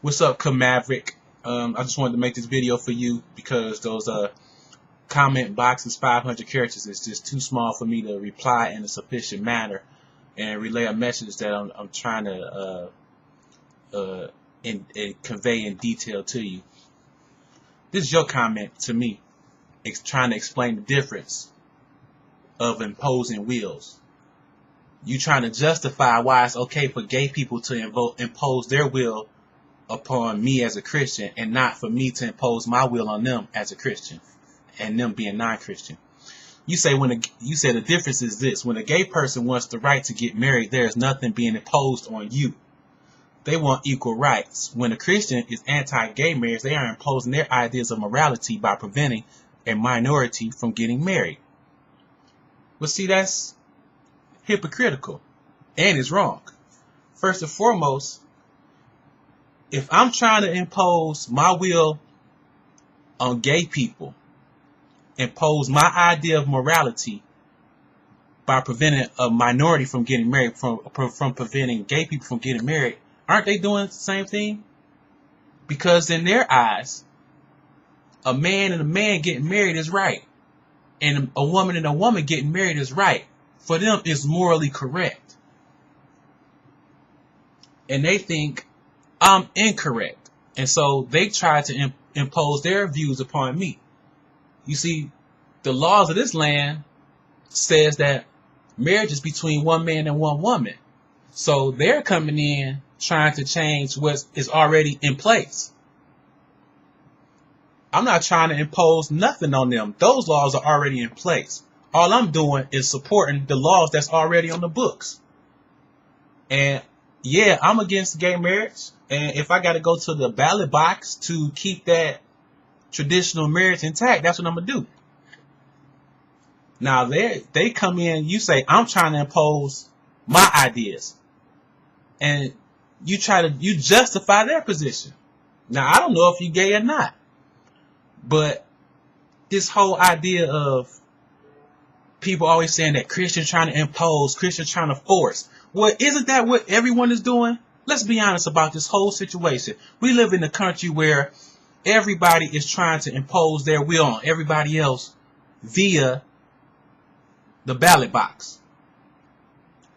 What's up, Camaverick? I just wanted to make this video for you because those comment boxes 500 characters is just too small for me to reply in a sufficient manner and relay a message that I'm trying to convey in detail to you. This is your comment to me, trying to explain the difference of imposing wills. You trying to justify why it's okay for gay people to impose their will upon me as a Christian and not for me to impose my will on them as a Christian and them being non-Christian. You say the difference is this: when a gay person wants the right to get married, there is nothing being imposed on you. They want equal rights. When a Christian is anti-gay marriage, they are imposing their ideas of morality by preventing a minority from getting married. Well, see, that's hypocritical and it's wrong. First and foremost, if I'm trying to impose my will on gay people, impose my idea of morality by preventing a minority from getting married, from preventing gay people from getting married, aren't they doing the same thing? Because in their eyes, a man and a man getting married is right, and a woman and a woman getting married is right. For them, it's morally correct. And they think I'm incorrect. And so they try to impose their views upon me. You see, the laws of this land says that marriage is between one man and one woman. So they're coming in trying to change what is already in place. I'm not trying to impose nothing on them. Those laws are already in place. All I'm doing is supporting the laws that's already on the books. And yeah, I'm against gay marriage. And if I got to go to the ballot box to keep that traditional marriage intact, that's what I'm going to do. Now, they come in, you say, I'm trying to impose my ideas. And you justify their position. Now, I don't know if you're gay or not. But this whole idea of people always saying that Christians trying to impose, Christians trying to force. Well, isn't that what everyone is doing? Let's be honest about this whole situation. We live in a country where everybody is trying to impose their will on everybody else via the ballot box.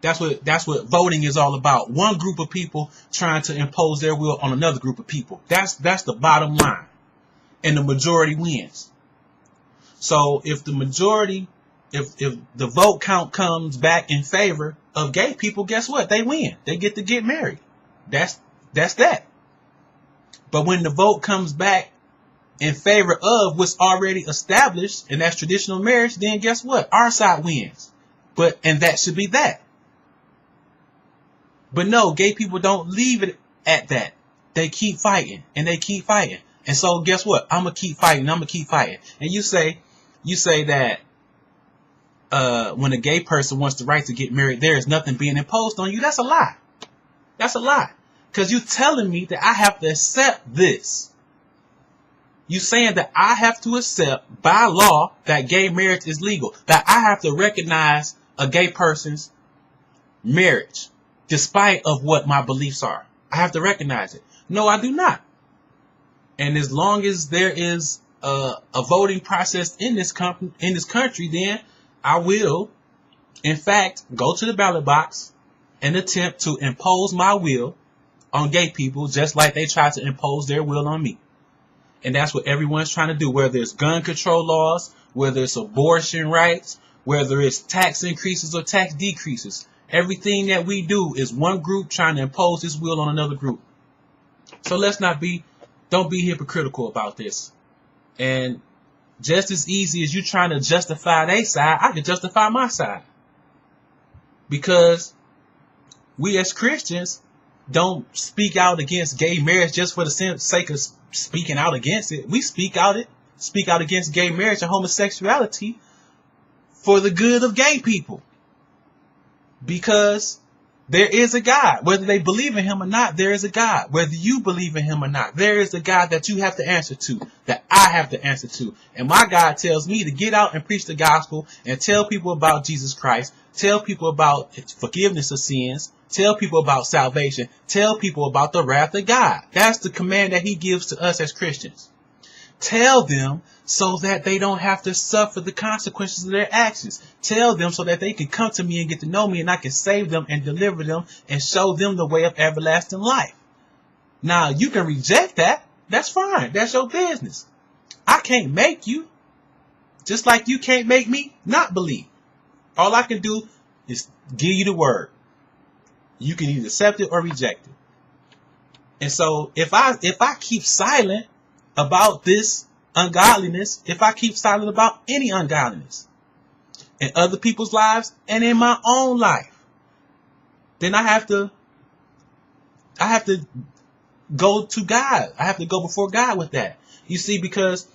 That's what voting is all about. One group of people trying to impose their will on another group of people. That's the bottom line. And the majority wins. So if the majority, if the vote count comes back in favor of gay people, guess what? They win. They get to get married. That's that. But when the vote comes back in favor of what's already established, and that's traditional marriage, then guess what? Our side wins. And that should be that. But no, gay people don't leave it at that. They keep fighting and they keep fighting. And so guess what? I'm going to keep fighting. I'm going to keep fighting. And you say that when a gay person wants the right to get married, there is nothing being imposed on you. That's a lie. That's a lie. Because you're telling me that I have to accept this. You're saying that I have to accept by law that gay marriage is legal. That I have to recognize a gay person's marriage despite of what my beliefs are. I have to recognize it. No, I do not. And as long as there is a voting process in this country, then I will, in fact, go to the ballot box and attempt to impose my will on gay people, just like they try to impose their will on me. And that's what everyone's trying to do, whether it's gun control laws, whether it's abortion rights, whether it's tax increases or tax decreases. Everything that we do is one group trying to impose this will on another group. So don't be hypocritical about this. And just as easy as you trying to justify their side, I can justify my side. Because we as Christians don't speak out against gay marriage just for the sake of speaking out against it. We speak out against gay marriage and homosexuality for the good of gay people. Because there is a God. Whether they believe in him or not, there is a God. Whether you believe in him or not, there is a God that you have to answer to, that I have to answer to. And my God tells me to get out and preach the gospel and tell people about Jesus Christ, tell people about forgiveness of sins, Tell people about salvation. Tell people about the wrath of God. That's the command that he gives to us as Christians. Tell them so that they don't have to suffer the consequences of their actions. Tell them so that they can come to me and get to know me, and I can save them and deliver them and show them the way of everlasting life. Now, you can reject that. That's fine. That's your business. I can't make you. Just like you can't make me not believe. All I can do is give you the word. You can either accept it or reject it. And so if I keep silent about this ungodliness, if I keep silent about any ungodliness in other people's lives and in my own life, then I have to go to God. I have to go before God with that. You see, because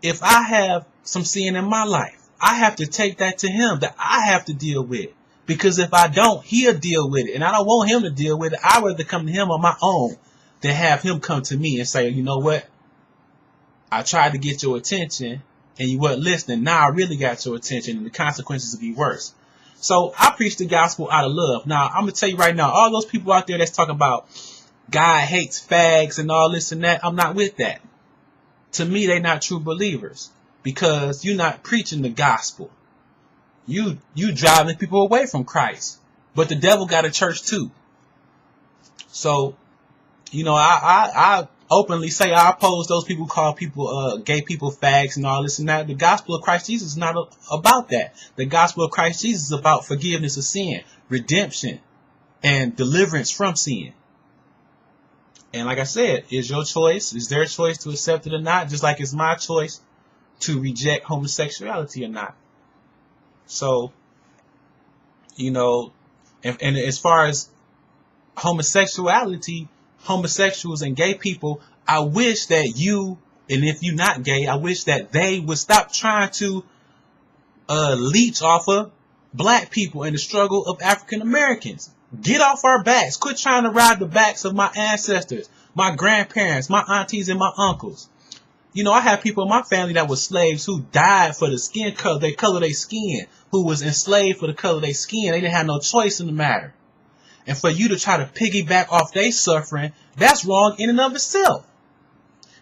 if I have some sin in my life, I have to take that to him, that I have to deal with. Because if I don't, he'll deal with it. And I don't want him to deal with it. I'd rather come to him on my own than have him come to me and say, you know what? I tried to get your attention and you weren't listening. Now I really got your attention and the consequences will be worse. So I preach the gospel out of love. Now, I'm going to tell you right now, all those people out there that's talking about God hates fags and all this and that, I'm not with that. To me, they're not true believers because you're not preaching the gospel. You driving people away from Christ. But the devil got a church too. So, you know, I openly say I oppose those people who call people, gay people fags and all this and that. The gospel of Christ Jesus is not about that. The gospel of Christ Jesus is about forgiveness of sin, redemption, and deliverance from sin. And like I said, it's your choice. It's their choice to accept it or not, just like it's my choice to reject homosexuality or not. So, you know, and as far as homosexuality, homosexuals and gay people, I wish that you, and if you're not gay, I wish that they would stop trying to leech off of black people and the struggle of African Americans. Get off our backs. Quit trying to ride the backs of my ancestors, my grandparents, my aunties, and my uncles. You know, I have people in my family that were slaves who died for the skin color, they color their skin, who was enslaved for the color of their skin. They didn't have no choice in the matter. And for you to try to piggyback off their suffering, that's wrong in and of itself.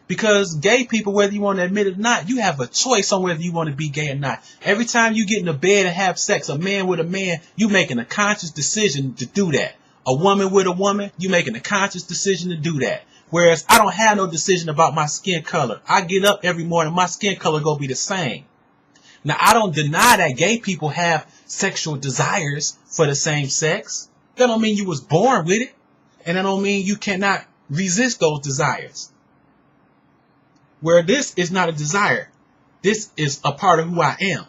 Because gay people, whether you want to admit it or not, you have a choice on whether you want to be gay or not. Every time you get in the bed and have sex, a man with a man, you making a conscious decision to do that. A woman with a woman, you making a conscious decision to do that. Whereas I don't have no decision about my skin color. I get up every morning, my skin color gonna be the same. Now, I don't deny that gay people have sexual desires for the same sex. That don't mean you was born with it. And that don't mean you cannot resist those desires. Where this is not a desire. This is a part of who I am.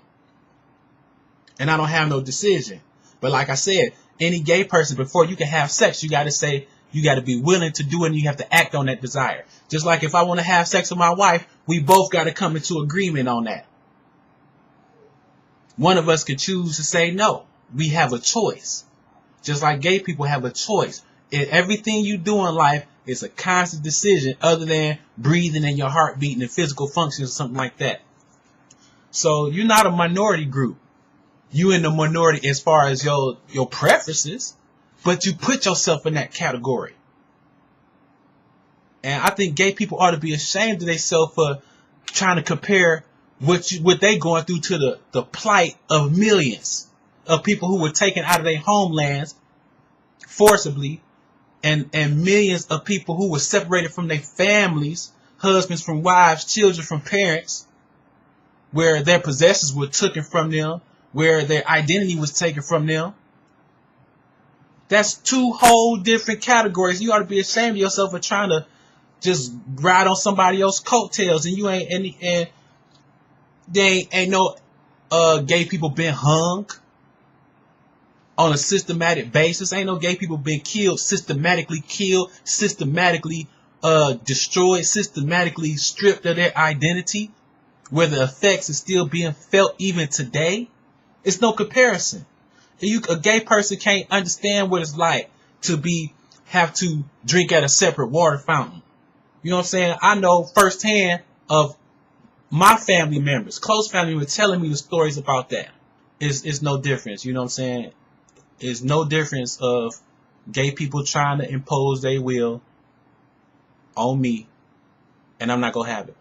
And I don't have no decision. But like I said, any gay person, before you can have sex, you got to say, you got to be willing to do it and you have to act on that desire. Just like if I want to have sex with my wife, we both got to come into agreement on that. One of us could choose to say no. We have a choice. Just like gay people have a choice. Everything you do in life is a constant decision other than breathing and your heart beating and physical functions or something like that. So you're not a minority group. You in the minority as far as your preferences, but you put yourself in that category. And I think gay people ought to be ashamed of themselves for trying to compare what they going through to the plight of millions of people who were taken out of their homelands forcibly, and millions of people who were separated from their families, husbands from wives, children from parents, where their possessions were taken from them, where their identity was taken from them. That's two whole different categories. You ought to be ashamed of yourself for trying to just ride on somebody else's coattails, and you ain't ain't no gay people been hung on a systematic basis. Ain't no gay people been killed, systematically destroyed, systematically stripped of their identity, where the effects are still being felt even today. It's no comparison. A gay person can't understand what it's like to have to drink at a separate water fountain. You know what I'm saying? I know firsthand of my family members, close family members, telling me the stories about that. It's no difference. You know what I'm saying? is no difference of gay people trying to impose their will on me, and I'm not gonna have it.